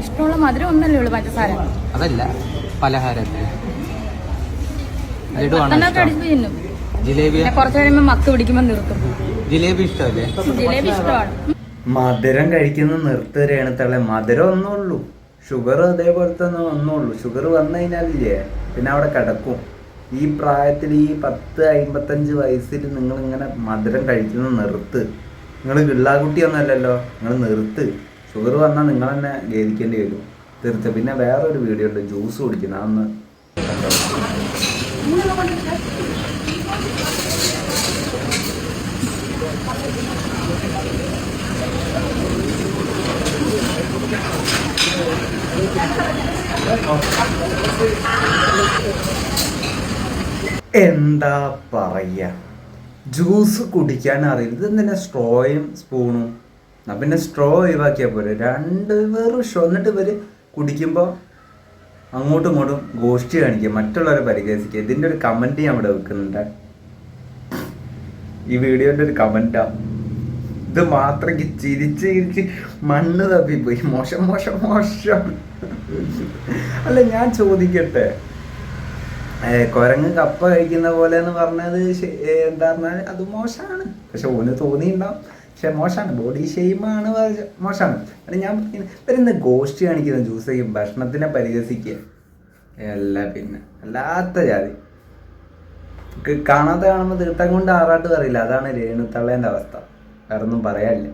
ഇഷ്ടമുള്ള മധുരം ഒന്നല്ലേ ഉള്ളൂ, പഞ്ചസാര അതല്ല പലഹാരത്തിൽ ജിലേബി കുറച്ച് കഴിയുമ്പോ മത്ത് പിടിക്കുമ്പോ നിർത്തും. ജിലേബി ഇഷ്ടമല്ലേ? ജിലേബി ഇഷ്ടമാണ്. മധുരം കഴിക്കുന്ന നിർത്തുകയാണ് തള്ളെ. മധുരം ഒന്നുള്ളൂ, ഷുഗർ അതേപോലത്തെ ഒന്നുള്ളൂ. ഷുഗർ വന്നു കഴിഞ്ഞാലില്ലേ പിന്നെ അവിടെ കിടക്കും. ഈ പ്രായത്തിൽ ഈ 10-55 വയസ്സിൽ നിങ്ങൾ ഇങ്ങനെ മധുരം കഴിക്കുന്നത് നിർത്ത്. നിങ്ങൾ പിള്ളാകുട്ടിയൊന്നുമല്ലല്ലോ, നിങ്ങൾ നിർത്ത്. ഷുഗർ വന്നാൽ നിങ്ങൾ തന്നെ ഖേദിക്കേണ്ടി വരും തീർച്ച. പിന്നെ വേറൊരു വീഡിയോ ഉണ്ട് ജ്യൂസ് കുടിക്കുന്ന, അതൊന്ന് കണ്ടോ. എന്താ പറയാ, ജ്യൂസ് കുടിക്കാൻ അറിയില്ല. ഇതെന്തിനാ സ്ട്രോയും സ്പൂണും? എന്നാ പിന്നെ സ്ട്രോ ഒഴിവാക്കിയാൽ പോലെ. വെറും ഷോ. എന്നിട്ട് ഇവര് കുടിക്കുമ്പോൾ അങ്ങോട്ടും ഇങ്ങോട്ടും ഗോഷ്ടി കാണിക്കുക, മറ്റുള്ളവരെ പരിഹസിക്കുക. ഇതിൻ്റെ ഒരു കമൻറ്റ് ഞാൻ ഇവിടെ വെക്കുന്നുണ്ട്. ഈ വീഡിയോൻ്റെ ഒരു കമൻറ്റാ ഇത്. മാത്രം ചിരിച്ച് മണ്ണ് തപ്പിപ്പോയി. മോശം മോശം മോശം. അല്ല ഞാൻ ചോദിക്കട്ടെ, കുരങ്ങ് കപ്പ കഴിക്കുന്ന പോലെ എന്ന് പറഞ്ഞത് എന്താ പറഞ്ഞാൽ അത് മോശമാണ്. പക്ഷെ ഓന് തോന്നിയിട്ടുണ്ടാവും, പക്ഷെ മോശമാണ്. ബോഡി ഷെയിമാണ്, മോശമാണ്. അല്ല ഞാൻ ഇവരെന്താ ഗോഷ്ടി കാണിക്കുന്ന ജ്യൂസ് ഭക്ഷണത്തിനെ പരിഹസിക്കുക അല്ല. പിന്നെ അല്ലാത്ത ജാതി കാണാതെ കാണുമ്പോൾ തീട്ടം കൊണ്ട് ആറാട്ട് പറയില്ല. അതാണ് രേണുത്തള്ളേൻ്റെ അവസ്ഥ. വേറൊന്നും പറയാനില്ല.